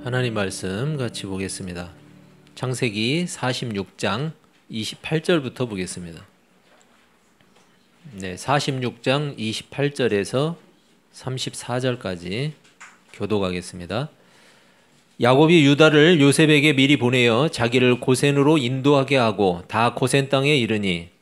하나님 말씀 같이 보겠습니다. 창세기 46장 28절부터 보겠습니다. 네, 46장 28절에서 34절까지 교독하겠습니다. 야곱이 유다를 요셉에게 미리 보내어 자기를 고센으로 인도하게 하고 다 고센 땅에 이르니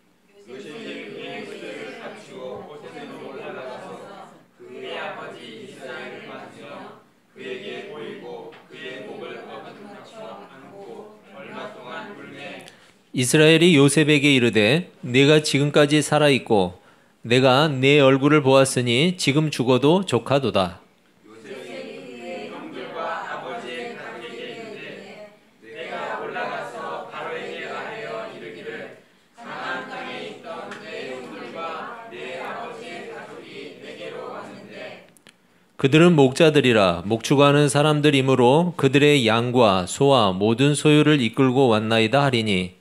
이스라엘이 요셉에게 이르되 네가 지금까지 살아있고 내가 네 얼굴을 보았으니 지금 죽어도 조카도다. 그들은 목자들이라 목축하는 사람들이므로 그들의 양과 소와 모든 소유를 이끌고 왔나이다 하리니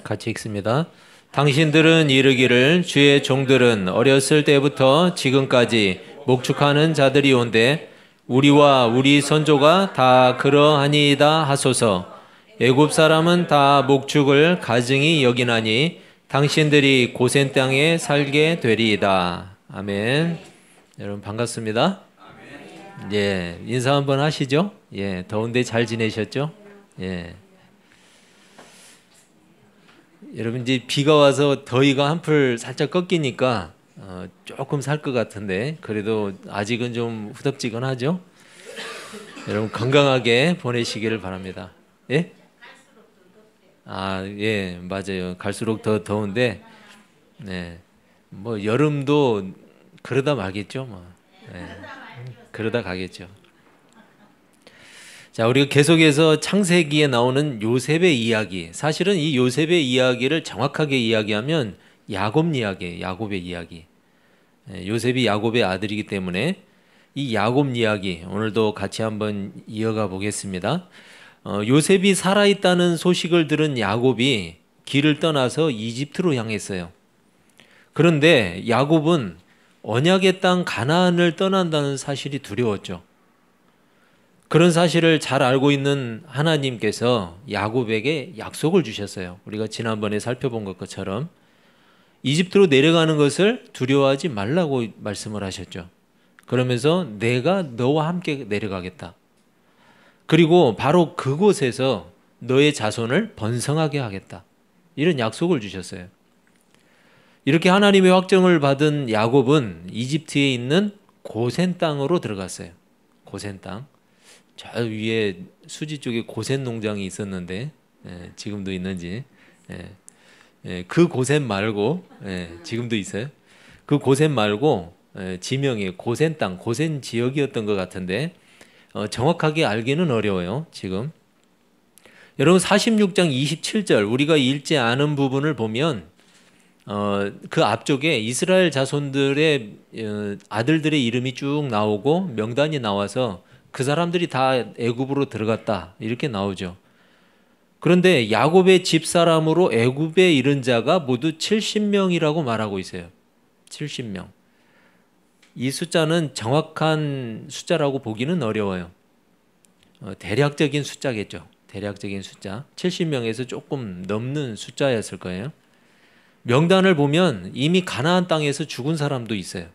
같이 읽습니다. 당신들은 이르기를 주의 종들은 어렸을 때부터 지금까지 목축하는 자들이 온데 우리와 우리 선조가 다 그러하니이다 하소서. 애굽 사람은 다 목축을 가증히 여기나니 당신들이 고센 땅에 살게 되리이다. 아멘. 여러분 반갑습니다. 예, 인사 한번 하시죠. 예, 더운데 잘 지내셨죠? 예. 여러분 이제 비가 와서 더위가 한풀 살짝 꺾이니까 조금 살 것 같은데 그래도 아직은 좀 후덥지근하죠? 여러분 건강하게 보내시기를 바랍니다. 예? 아, 예, 맞아요. 갈수록 더 더운데, 네, 뭐 여름도 그러다 말겠죠, 뭐. 네, 그러다 가겠죠. 자, 우리가 계속해서 창세기에 나오는 요셉의 이야기. 사실은 이 요셉의 이야기를 정확하게 이야기하면 야곱 이야기예요. 야곱의 이야기. 요셉이 야곱의 아들이기 때문에 이 야곱 이야기 오늘도 같이 한번 이어가 보겠습니다. 요셉이 살아있다는 소식을 들은 야곱이 길을 떠나서 이집트로 향했어요. 그런데 야곱은 언약의 땅 가나안을 떠난다는 사실이 두려웠죠. 그런 사실을 잘 알고 있는 하나님께서 야곱에게 약속을 주셨어요. 우리가 지난번에 살펴본 것처럼 이집트로 내려가는 것을 두려워하지 말라고 말씀을 하셨죠. 그러면서 내가 너와 함께 내려가겠다. 그리고 바로 그곳에서 너의 자손을 번성하게 하겠다. 이런 약속을 주셨어요. 이렇게 하나님의 확정을 받은 야곱은 이집트에 있는 고센 땅으로 들어갔어요. 고센 땅. 저 위에 수지 쪽에 고센 농장이 있었는데 지금도 있는지 그 고센 말고 지금도 있어요. 그 고센 말고 지명이 고센 땅, 고센 지역이었던 것 같은데 정확하게 알기는 어려워요. 지금 여러분 46장 27절 우리가 읽지 않은 부분을 보면 그 앞쪽에 이스라엘 자손들의 아들들의 이름이 쭉 나오고 명단이 나와서 그 사람들이 다 애굽으로 들어갔다 이렇게 나오죠. 그런데 야곱의 집사람으로 애굽에 이른 자가 모두 70명이라고 말하고 있어요. 70명. 이 숫자는 정확한 숫자라고 보기는 어려워요. 대략적인 숫자겠죠. 대략적인 숫자. 70명에서 조금 넘는 숫자였을 거예요. 명단을 보면 이미 가나안 땅에서 죽은 사람도 있어요.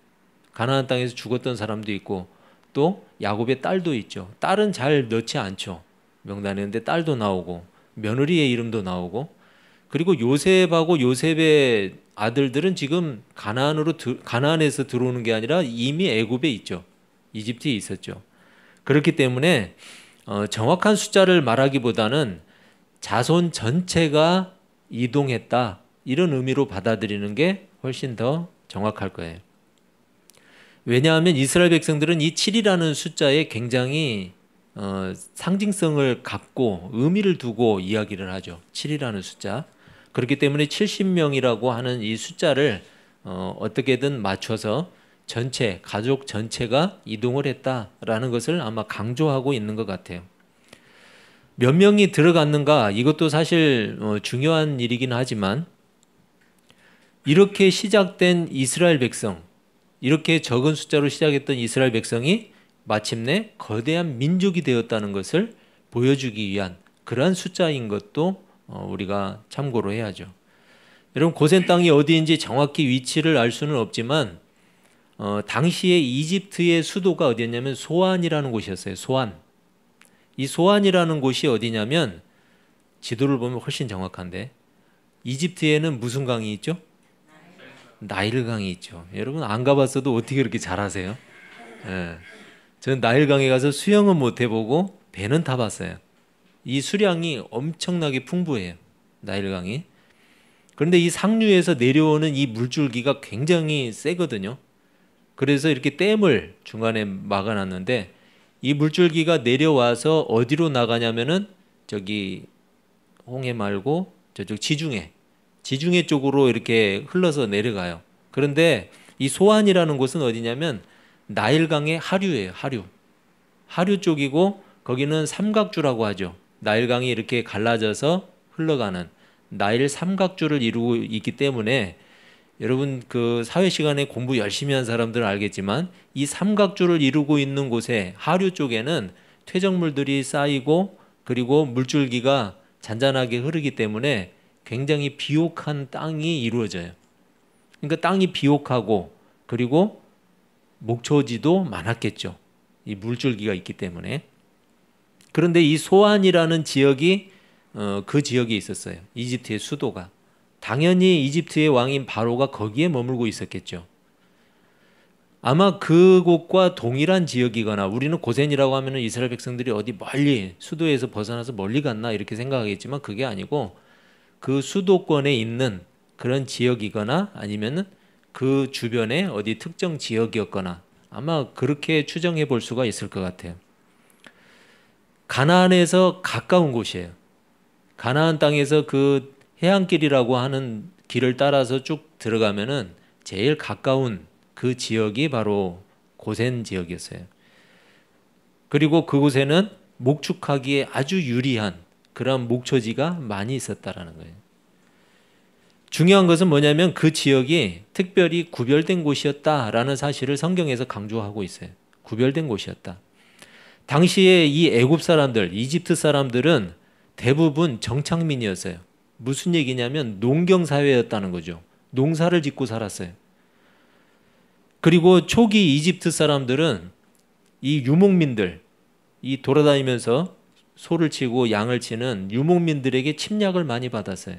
가나안 땅에서 죽었던 사람도 있고 또 야곱의 딸도 있죠. 딸은 잘 넣지 않죠. 명단에. 근데 딸도 나오고 며느리의 이름도 나오고 그리고 요셉하고 요셉의 아들들은 지금 가나안에서 들어오는 게 아니라 이미 애굽에 있죠. 이집트에 있었죠. 그렇기 때문에 정확한 숫자를 말하기보다는 자손 전체가 이동했다 이런 의미로 받아들이는 게 훨씬 더 정확할 거예요. 왜냐하면 이스라엘 백성들은 이 7이라는 숫자에 굉장히 상징성을 갖고 의미를 두고 이야기를 하죠. 7이라는 숫자. 그렇기 때문에 70명이라고 하는 이 숫자를 어떻게든 맞춰서 전체, 가족 전체가 이동을 했다라는 것을 아마 강조하고 있는 것 같아요. 몇 명이 들어갔는가 이것도 사실 중요한 일이긴 하지만 이렇게 시작된 이스라엘 백성, 이렇게 적은 숫자로 시작했던 이스라엘 백성이 마침내 거대한 민족이 되었다는 것을 보여주기 위한 그러한 숫자인 것도 우리가 참고로 해야죠. 여러분, 고센 땅이 어디인지 정확히 위치를 알 수는 없지만 당시에 이집트의 수도가 어디였냐면 소안이라는 곳이었어요. 소안. 이 소안이라는 곳이 어디냐면 지도를 보면 훨씬 정확한데 이집트에는 무슨 강이 있죠? 나일강이 있죠. 여러분 안 가봤어도 어떻게 그렇게 잘 아세요? 예. 저는 나일강에 가서 수영은 못 해보고 배는 타봤어요. 이 수량이 엄청나게 풍부해요. 나일강이. 그런데 이 상류에서 내려오는 이 물줄기가 굉장히 세거든요. 그래서 이렇게 댐을 중간에 막아놨는데 이 물줄기가 내려와서 어디로 나가냐면은 저기 홍해 말고 저쪽 지중해 쪽으로 이렇게 흘러서 내려가요. 그런데 이 소안이라는 곳은 어디냐면 나일강의 하류예요. 하류 쪽이고 거기는 삼각주라고 하죠. 나일강이 이렇게 갈라져서 흘러가는 나일 삼각주를 이루고 있기 때문에 여러분 그 사회 시간에 공부 열심히 한 사람들은 알겠지만 이 삼각주를 이루고 있는 곳에 하류 쪽에는 퇴적물들이 쌓이고 그리고 물줄기가 잔잔하게 흐르기 때문에 굉장히 비옥한 땅이 이루어져요. 그러니까 땅이 비옥하고 그리고 목초지도 많았겠죠. 이 물줄기가 있기 때문에. 그런데 이 소안이라는 지역이 그 지역에 있었어요. 이집트의 수도가. 당연히 이집트의 왕인 바로가 거기에 머물고 있었겠죠. 아마 그곳과 동일한 지역이거나 우리는 고센이라고 하면 이스라엘 백성들이 어디 멀리 수도에서 벗어나서 멀리 갔나 이렇게 생각하겠지만 그게 아니고 그 수도권에 있는 그런 지역이거나 아니면은 그 주변에 어디 특정 지역이었거나 아마 그렇게 추정해 볼 수가 있을 것 같아요. 가나안에서 가까운 곳이에요. 가나안 땅에서 그 해안길이라고 하는 길을 따라서 쭉 들어가면은 제일 가까운 그 지역이 바로 고센 지역이었어요. 그리고 그곳에는 목축하기에 아주 유리한 그런 목초지가 많이 있었다라는 거예요. 중요한 것은 뭐냐면 그 지역이 특별히 구별된 곳이었다라는 사실을 성경에서 강조하고 있어요. 구별된 곳이었다. 당시에 이 애굽 사람들, 이집트 사람들은 대부분 정착민이었어요. 무슨 얘기냐면 농경 사회였다는 거죠. 농사를 짓고 살았어요. 그리고 초기 이집트 사람들은 이 유목민들, 이 돌아다니면서 소를 치고 양을 치는 유목민들에게 침략을 많이 받았어요.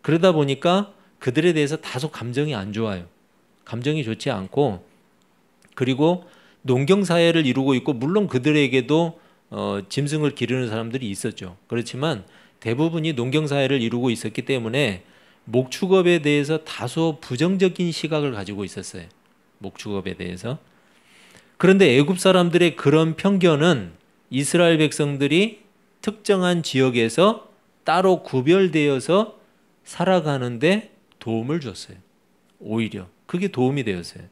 그러다 보니까 그들에 대해서 다소 감정이 안 좋아요. 감정이 좋지 않고 그리고 농경사회를 이루고 있고 물론 그들에게도 짐승을 기르는 사람들이 있었죠. 그렇지만 대부분이 농경사회를 이루고 있었기 때문에 목축업에 대해서 다소 부정적인 시각을 가지고 있었어요. 목축업에 대해서. 그런데 애굽 사람들의 그런 편견은 이스라엘 백성들이 특정한 지역에서 따로 구별되어서 살아가는데 도움을 줬어요. 오히려 그게 도움이 되었어요.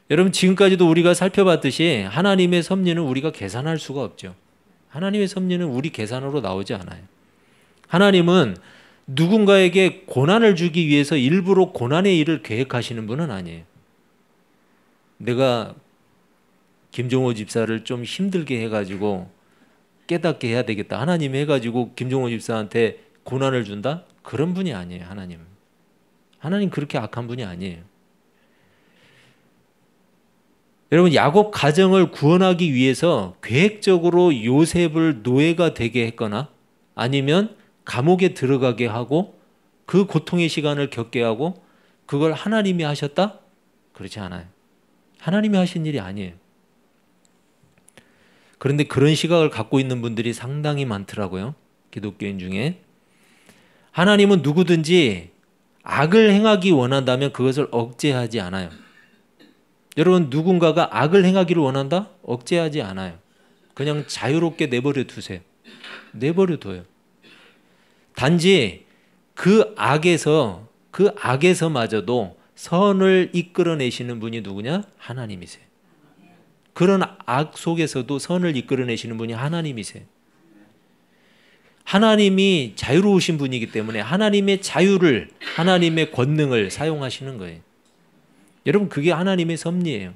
여러분 지금까지도 우리가 살펴봤듯이 하나님의 섭리는 우리가 계산할 수가 없죠. 하나님의 섭리는 우리 계산으로 나오지 않아요. 하나님은 누군가에게 고난을 주기 위해서 일부러 고난의 일을 계획하시는 분은 아니에요. 내가 김종호 집사를 좀 힘들게 해가지고 깨닫게 해야 되겠다. 하나님이 해가지고 김종호 집사한테 고난을 준다? 그런 분이 아니에요. 하나님 그렇게 악한 분이 아니에요. 여러분 야곱 가정을 구원하기 위해서 계획적으로 요셉을 노예가 되게 했거나 아니면 감옥에 들어가게 하고 그 고통의 시간을 겪게 하고 그걸 하나님이 하셨다? 그렇지 않아요. 하나님이 하신 일이 아니에요. 그런데 그런 시각을 갖고 있는 분들이 상당히 많더라고요. 기독교인 중에. 하나님은 누구든지 악을 행하기 원한다면 그것을 억제하지 않아요. 여러분 누군가가 악을 행하기를 원한다? 억제하지 않아요. 그냥 자유롭게 내버려 두세요. 내버려 둬요. 단지 그 악에서마저도 선을 이끌어내시는 분이 누구냐? 하나님이세요. 그런 악 속에서도 선을 이끌어내시는 분이 하나님이세요. 하나님이 자유로우신 분이기 때문에 하나님의 자유를, 하나님의 권능을 사용하시는 거예요. 여러분 그게 하나님의 섭리예요.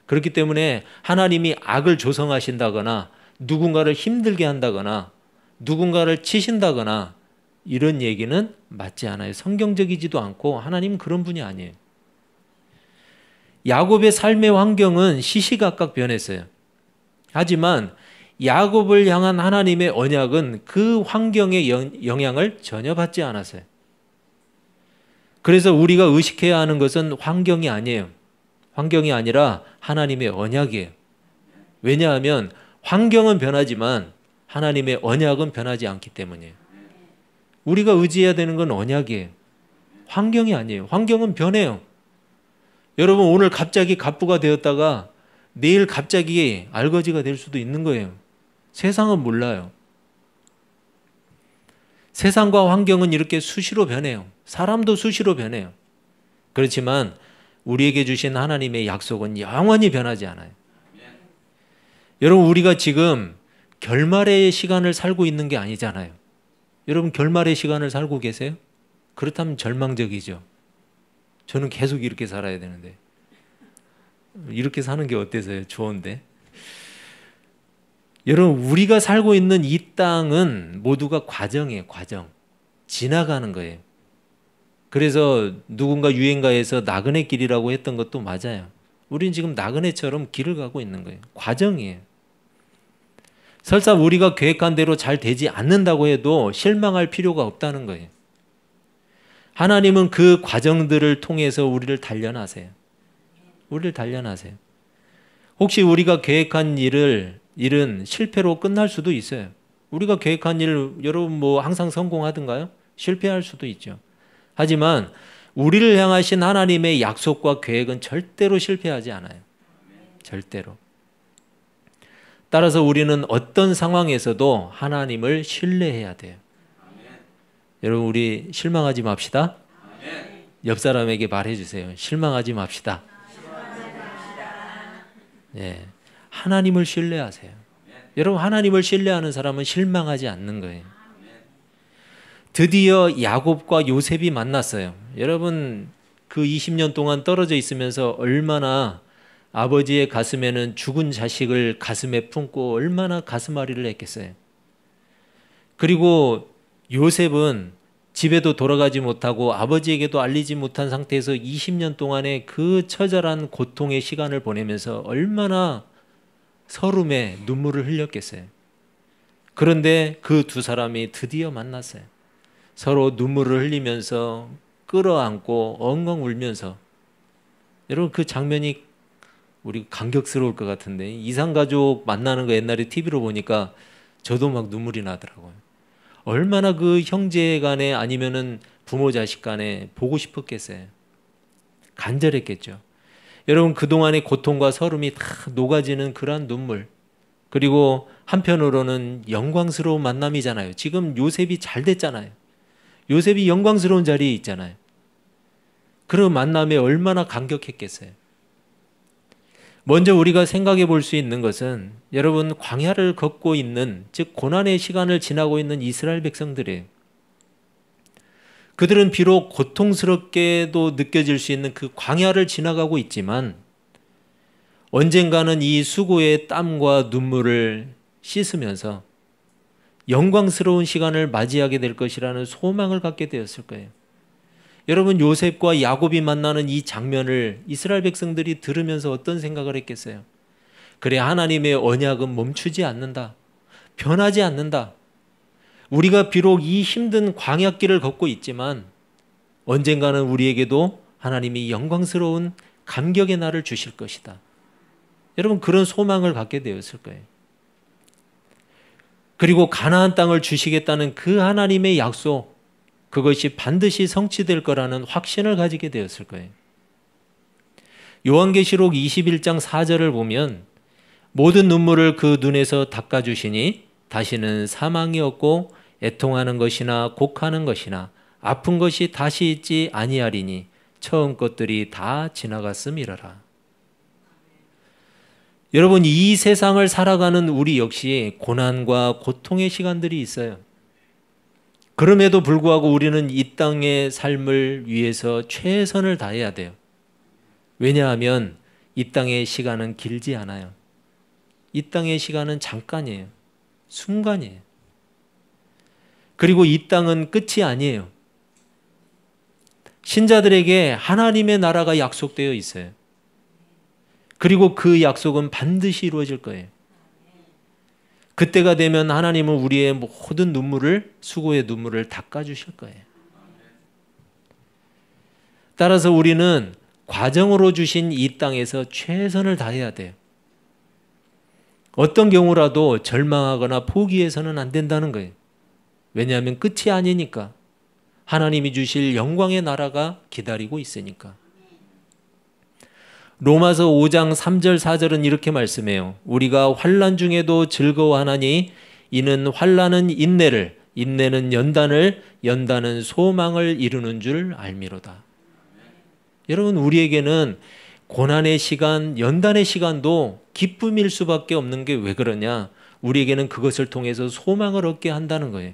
그렇기 때문에 하나님이 악을 조성하신다거나 누군가를 힘들게 한다거나 누군가를 치신다거나 이런 얘기는 맞지 않아요. 성경적이지도 않고 하나님은 그런 분이 아니에요. 야곱의 삶의 환경은 시시각각 변했어요. 하지만 야곱을 향한 하나님의 언약은 그 환경의 영향을 전혀 받지 않았어요. 그래서 우리가 의식해야 하는 것은 환경이 아니에요. 환경이 아니라 하나님의 언약이에요. 왜냐하면 환경은 변하지만 하나님의 언약은 변하지 않기 때문이에요. 우리가 의지해야 되는 건 언약이에요. 환경이 아니에요. 환경은 변해요. 여러분 오늘 갑자기 갑부가 되었다가 내일 갑자기 알거지가 될 수도 있는 거예요. 세상은 몰라요. 세상과 환경은 이렇게 수시로 변해요. 사람도 수시로 변해요. 그렇지만 우리에게 주신 하나님의 약속은 영원히 변하지 않아요. 여러분 우리가 지금 결말의 시간을 살고 있는 게 아니잖아요. 여러분 결말의 시간을 살고 계세요? 그렇다면 절망적이죠. 저는 계속 이렇게 살아야 되는데 이렇게 사는 게 어때서요? 좋은데. 여러분 우리가 살고 있는 이 땅은 모두가 과정이에요. 과정. 지나가는 거예요. 그래서 누군가 유행가에서 나그네 길이라고 했던 것도 맞아요. 우린 지금 나그네처럼 길을 가고 있는 거예요. 과정이에요. 설사 우리가 계획한 대로 잘 되지 않는다고 해도 실망할 필요가 없다는 거예요. 하나님은 그 과정들을 통해서 우리를 단련하세요. 우리를 단련하세요. 혹시 우리가 계획한 일은 실패로 끝날 수도 있어요. 우리가 계획한 일 여러분 뭐 항상 성공하던가요? 실패할 수도 있죠. 하지만 우리를 향하신 하나님의 약속과 계획은 절대로 실패하지 않아요. 절대로. 따라서 우리는 어떤 상황에서도 하나님을 신뢰해야 돼요. 여러분 우리 실망하지 맙시다. 옆 사람에게 말해주세요. 실망하지 맙시다. 네, 하나님을 신뢰하세요. 여러분 하나님을 신뢰하는 사람은 실망하지 않는 거예요. 드디어 야곱과 요셉이 만났어요. 여러분 그 20년 동안 떨어져 있으면서 얼마나 아버지의 가슴에는 죽은 자식을 가슴에 품고 얼마나 가슴앓이를 했겠어요. 그리고 요셉은 집에도 돌아가지 못하고 아버지에게도 알리지 못한 상태에서 20년 동안의 그 처절한 고통의 시간을 보내면서 얼마나 서름에 눈물을 흘렸겠어요. 그런데 그 두 사람이 드디어 만났어요. 서로 눈물을 흘리면서 끌어안고 엉엉 울면서. 여러분 그 장면이 우리 감격스러울 것 같은데 이상가족 만나는 거 옛날에 TV로 보니까 저도 막 눈물이 나더라고요. 얼마나 그 형제 간에 아니면은 부모 자식 간에 보고 싶었겠어요. 간절했겠죠. 여러분 그동안의 고통과 서름이 다 녹아지는 그러한 눈물, 그리고 한편으로는 영광스러운 만남이잖아요. 지금 요셉이 잘 됐잖아요. 요셉이 영광스러운 자리에 있잖아요. 그런 만남에 얼마나 감격했겠어요. 먼저 우리가 생각해 볼 수 있는 것은 여러분 광야를 걷고 있는, 즉 고난의 시간을 지나고 있는 이스라엘 백성들이에요. 그들은 비록 고통스럽게도 느껴질 수 있는 그 광야를 지나가고 있지만 언젠가는 이 수고의 땀과 눈물을 씻으면서 영광스러운 시간을 맞이하게 될 것이라는 소망을 갖게 되었을 거예요. 여러분 요셉과 야곱이 만나는 이 장면을 이스라엘 백성들이 들으면서 어떤 생각을 했겠어요? 그래, 하나님의 언약은 멈추지 않는다. 변하지 않는다. 우리가 비록 이 힘든 광야길을 걷고 있지만 언젠가는 우리에게도 하나님이 영광스러운 감격의 날을 주실 것이다. 여러분 그런 소망을 갖게 되었을 거예요. 그리고 가나안 땅을 주시겠다는 그 하나님의 약속, 그것이 반드시 성취될 거라는 확신을 가지게 되었을 거예요. 요한계시록 21장 4절을 보면 모든 눈물을 그 눈에서 닦아주시니 다시는 사망이 없고 애통하는 것이나 곡하는 것이나 아픈 것이 다시 있지 아니하리니 처음 것들이 다 지나갔음이러라. 여러분 이 세상을 살아가는 우리 역시 고난과 고통의 시간들이 있어요. 그럼에도 불구하고 우리는 이 땅의 삶을 위해서 최선을 다해야 돼요. 왜냐하면 이 땅의 시간은 길지 않아요. 이 땅의 시간은 잠깐이에요. 순간이에요. 그리고 이 땅은 끝이 아니에요. 신자들에게 하나님의 나라가 약속되어 있어요. 그리고 그 약속은 반드시 이루어질 거예요. 그때가 되면 하나님은 우리의 모든 눈물을, 수고의 눈물을 닦아주실 거예요. 따라서 우리는 과정으로 주신 이 땅에서 최선을 다해야 돼요. 어떤 경우라도 절망하거나 포기해서는 안 된다는 거예요. 왜냐하면 끝이 아니니까. 하나님이 주실 영광의 나라가 기다리고 있으니까. 로마서 5장 3절 4절은 이렇게 말씀해요. 우리가 환난 중에도 즐거워하나니 이는 환난은 인내를, 인내는 연단을, 연단은 소망을 이루는 줄 알미로다. 여러분, 우리에게는 고난의 시간, 연단의 시간도 기쁨일 수밖에 없는 게 왜 그러냐? 우리에게는 그것을 통해서 소망을 얻게 한다는 거예요.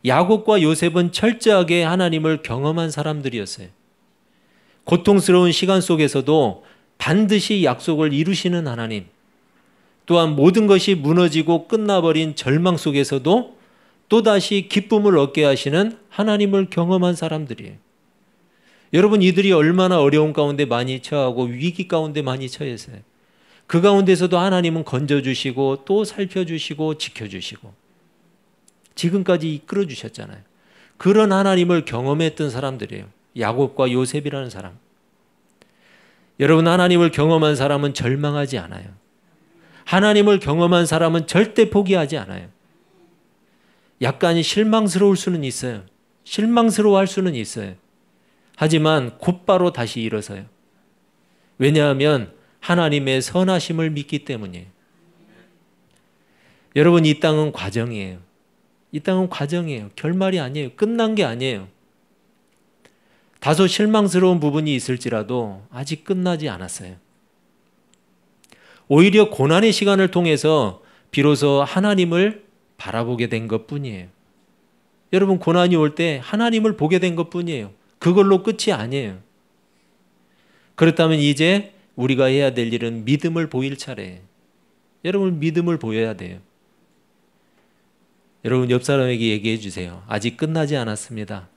야곱과 요셉은 철저하게 하나님을 경험한 사람들이었어요. 고통스러운 시간 속에서도 반드시 약속을 이루시는 하나님, 또한 모든 것이 무너지고 끝나버린 절망 속에서도 또다시 기쁨을 얻게 하시는 하나님을 경험한 사람들이에요. 여러분, 이들이 얼마나 어려운 가운데 많이 처하고 위기 가운데 많이 처했어요. 그 가운데서도 하나님은 건져주시고 또 살펴주시고 지켜주시고 지금까지 이끌어주셨잖아요. 그런 하나님을 경험했던 사람들이에요. 야곱과 요셉이라는 사람. 여러분, 하나님을 경험한 사람은 절망하지 않아요. 하나님을 경험한 사람은 절대 포기하지 않아요. 약간 실망스러울 수는 있어요. 실망스러워할 수는 있어요. 하지만 곧바로 다시 일어서요. 왜냐하면 하나님의 선하심을 믿기 때문이에요. 여러분, 이 땅은 과정이에요. 이 땅은 과정이에요. 결말이 아니에요. 끝난 게 아니에요. 다소 실망스러운 부분이 있을지라도 아직 끝나지 않았어요. 오히려 고난의 시간을 통해서 비로소 하나님을 바라보게 된 것뿐이에요. 여러분, 고난이 올 때 하나님을 보게 된 것뿐이에요. 그걸로 끝이 아니에요. 그렇다면 이제 우리가 해야 될 일은 믿음을 보일 차례예요. 여러분, 믿음을 보여야 돼요. 여러분, 옆 사람에게 얘기해 주세요. 아직 끝나지 않았습니다.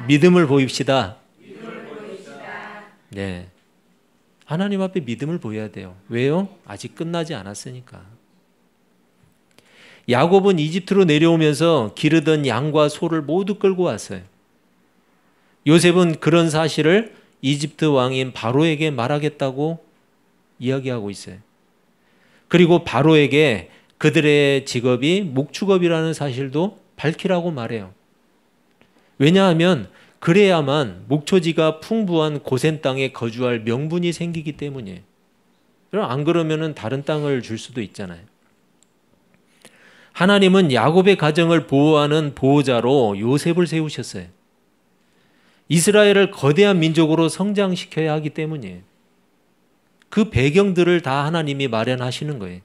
믿음을 보입시다. 네. 하나님 앞에 믿음을 보여야 돼요. 왜요? 아직 끝나지 않았으니까. 야곱은 이집트로 내려오면서 기르던 양과 소를 모두 끌고 왔어요. 요셉은 그런 사실을 이집트 왕인 바로에게 말하겠다고 이야기하고 있어요. 그리고 바로에게 그들의 직업이 목축업이라는 사실도 밝히라고 말해요. 왜냐하면 그래야만 목초지가 풍부한 고센 땅에 거주할 명분이 생기기 때문이에요. 안 그러면 다른 땅을 줄 수도 있잖아요. 하나님은 야곱의 가정을 보호하는 보호자로 요셉을 세우셨어요. 이스라엘을 거대한 민족으로 성장시켜야 하기 때문이에요. 그 배경들을 다 하나님이 마련하시는 거예요.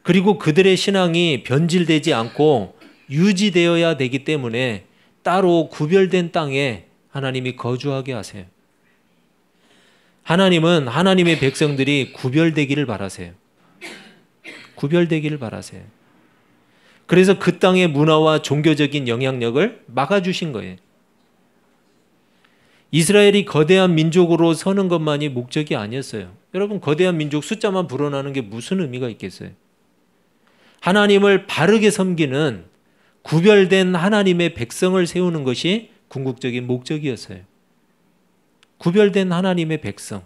그리고 그들의 신앙이 변질되지 않고 유지되어야 되기 때문에 따로 구별된 땅에 하나님이 거주하게 하세요. 하나님은 하나님의 백성들이 구별되기를 바라세요. 구별되기를 바라세요. 그래서 그 땅의 문화와 종교적인 영향력을 막아주신 거예요. 이스라엘이 거대한 민족으로 서는 것만이 목적이 아니었어요. 여러분, 거대한 민족 숫자만 불어나는 게 무슨 의미가 있겠어요? 하나님을 바르게 섬기는 구별된 하나님의 백성을 세우는 것이 궁극적인 목적이었어요. 구별된 하나님의 백성.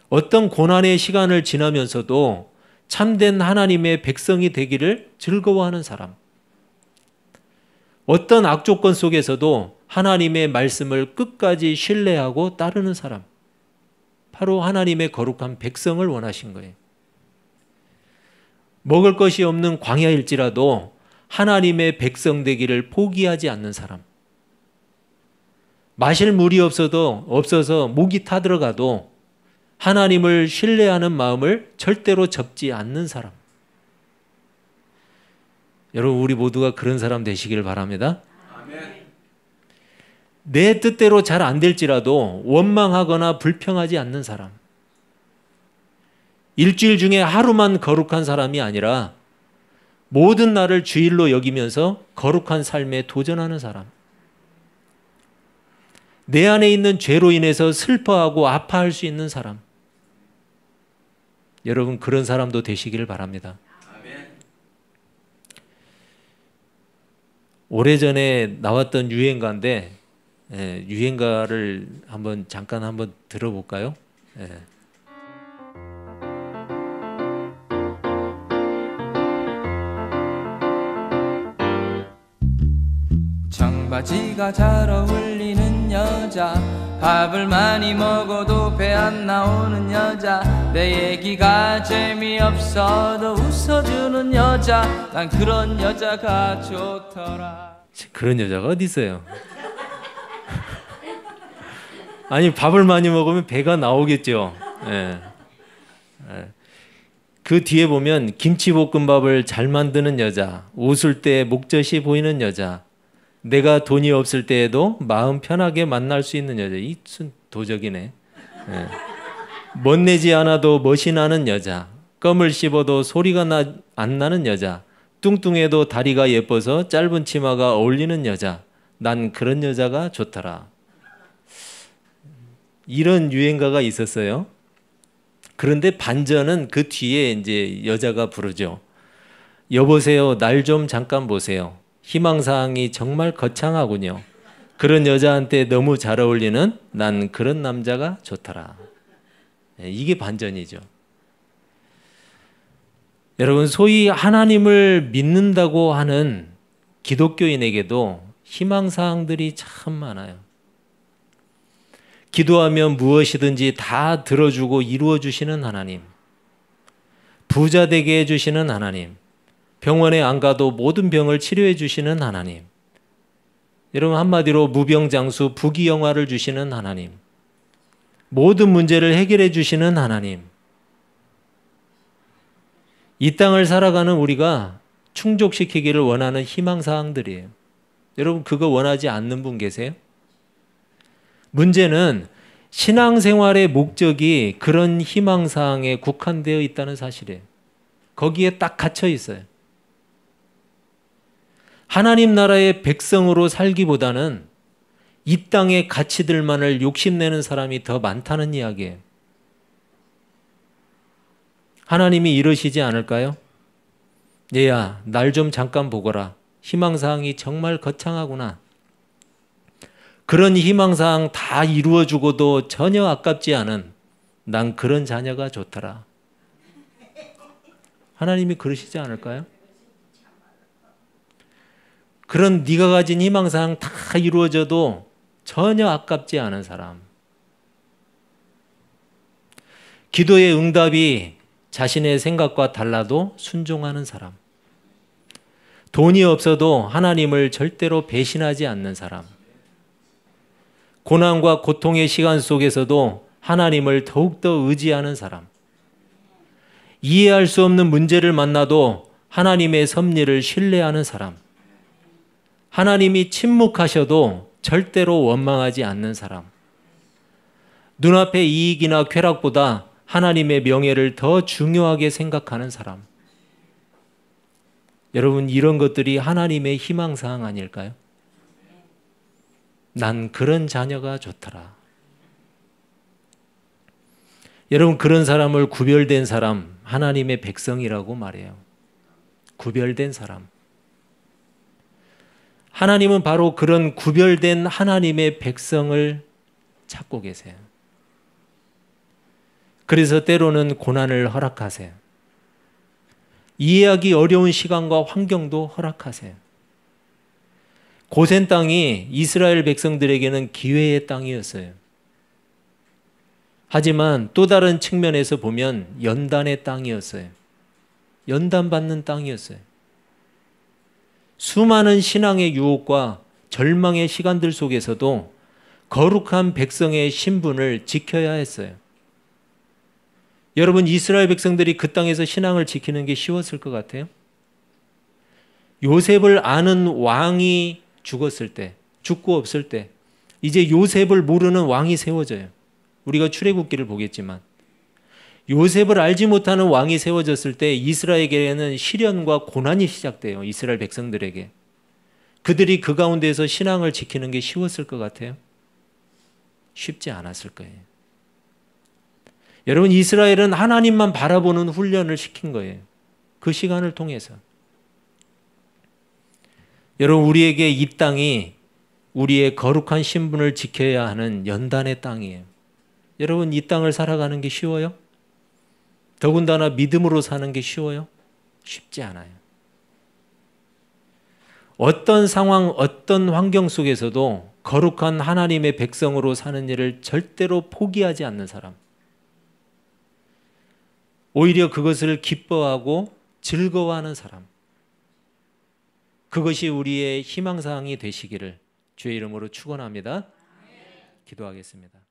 어떤 고난의 시간을 지나면서도 참된 하나님의 백성이 되기를 즐거워하는 사람. 어떤 악조건 속에서도 하나님의 말씀을 끝까지 신뢰하고 따르는 사람. 바로 하나님의 거룩한 백성을 원하신 거예요. 먹을 것이 없는 광야일지라도 하나님의 백성 되기를 포기하지 않는 사람. 마실 물이 없어서 목이 타들어가도 하나님을 신뢰하는 마음을 절대로 접지 않는 사람. 여러분, 우리 모두가 그런 사람 되시길 바랍니다. 아멘. 내 뜻대로 잘 안 될지라도 원망하거나 불평하지 않는 사람. 일주일 중에 하루만 거룩한 사람이 아니라 모든 날을 주일로 여기면서 거룩한 삶에 도전하는 사람. 내 안에 있는 죄로 인해서 슬퍼하고 아파할 수 있는 사람. 여러분, 그런 사람도 되시기를 바랍니다. 오래전에 나왔던 유행가인데, 유행가를 잠깐 한번 들어볼까요? 청바지가 잘 어울리는 여자, 밥을 많이 먹어도 배 안 나오는 여자, 내 얘기가 재미없어도 웃어주는 여자, 난 그런 여자가 좋더라. 그런 여자가 어디 있어요? 아니, 밥을 많이 먹으면 배가 나오겠죠. 그 뒤에 보면 김치볶음밥을 잘 만드는 여자, 웃을 때 목젖이 보이는 여자, 내가 돈이 없을 때에도 마음 편하게 만날 수 있는 여자. 이 도적이네. 멋내지 않아도 멋이 나는 여자, 껌을 씹어도 소리가 안 나는 여자, 뚱뚱해도 다리가 예뻐서 짧은 치마가 어울리는 여자, 난 그런 여자가 좋더라. 이런 유행가가 있었어요. 그런데 반전은 그 뒤에 이제 여자가 부르죠. 여보세요, 날 좀 잠깐 보세요. 희망사항이 정말 거창하군요. 그런 여자한테 너무 잘 어울리는 난 그런 남자가 좋더라. 이게 반전이죠. 여러분, 소위 하나님을 믿는다고 하는 기독교인에게도 희망사항들이 참 많아요. 기도하면 무엇이든지 다 들어주고 이루어주시는 하나님, 부자 되게 해주시는 하나님, 병원에 안 가도 모든 병을 치료해 주시는 하나님, 여러분 한마디로 무병장수 부귀영화를 주시는 하나님, 모든 문제를 해결해 주시는 하나님, 이 땅을 살아가는 우리가 충족시키기를 원하는 희망사항들이에요. 여러분, 그거 원하지 않는 분 계세요? 문제는 신앙생활의 목적이 그런 희망사항에 국한되어 있다는 사실이에요. 거기에 딱 갇혀 있어요. 하나님 나라의 백성으로 살기보다는 이 땅의 가치들만을 욕심내는 사람이 더 많다는 이야기예요. 하나님이 이러시지 않을까요? 얘야, 날 좀 잠깐 보거라. 희망사항이 정말 거창하구나. 그런 희망사항 다 이루어주고도 전혀 아깝지 않은 난 그런 자녀가 좋더라. 하나님이 그러시지 않을까요? 그런 네가 가진 희망사항 다 이루어져도 전혀 아깝지 않은 사람. 기도의 응답이 자신의 생각과 달라도 순종하는 사람. 돈이 없어도 하나님을 절대로 배신하지 않는 사람. 고난과 고통의 시간 속에서도 하나님을 더욱더 의지하는 사람. 이해할 수 없는 문제를 만나도 하나님의 섭리를 신뢰하는 사람. 하나님이 침묵하셔도 절대로 원망하지 않는 사람. 눈앞의 이익이나 쾌락보다 하나님의 명예를 더 중요하게 생각하는 사람. 여러분, 이런 것들이 하나님의 희망사항 아닐까요? 난 그런 자녀가 좋더라. 여러분, 그런 사람을 구별된 사람, 하나님의 백성이라고 말해요. 구별된 사람. 하나님은 바로 그런 구별된 하나님의 백성을 찾고 계세요. 그래서 때로는 고난을 허락하세요. 이해하기 어려운 시간과 환경도 허락하세요. 고센 땅이 이스라엘 백성들에게는 기회의 땅이었어요. 하지만 또 다른 측면에서 보면 연단의 땅이었어요. 연단받는 땅이었어요. 수많은 신앙의 유혹과 절망의 시간들 속에서도 거룩한 백성의 신분을 지켜야 했어요. 여러분, 이스라엘 백성들이 그 땅에서 신앙을 지키는 게 쉬웠을 것 같아요? 요셉을 아는 왕이 죽었을 때, 죽고 없을 때, 이제 요셉을 모르는 왕이 세워져요. 우리가 출애굽기를 보겠지만 요셉을 알지 못하는 왕이 세워졌을 때 이스라엘에게는 시련과 고난이 시작돼요. 이스라엘 백성들에게. 그들이 그 가운데에서 신앙을 지키는 게 쉬웠을 것 같아요? 쉽지 않았을 거예요. 여러분, 이스라엘은 하나님만 바라보는 훈련을 시킨 거예요. 그 시간을 통해서. 여러분, 우리에게 이 땅이 우리의 거룩한 신분을 지켜야 하는 연단의 땅이에요. 여러분, 이 땅을 살아가는 게 쉬워요? 더군다나 믿음으로 사는 게 쉬워요? 쉽지 않아요. 어떤 상황, 어떤 환경 속에서도 거룩한 하나님의 백성으로 사는 일을 절대로 포기하지 않는 사람. 오히려 그것을 기뻐하고 즐거워하는 사람. 그것이 우리의 희망사항이 되시기를 주의 이름으로 축원합니다. 기도하겠습니다.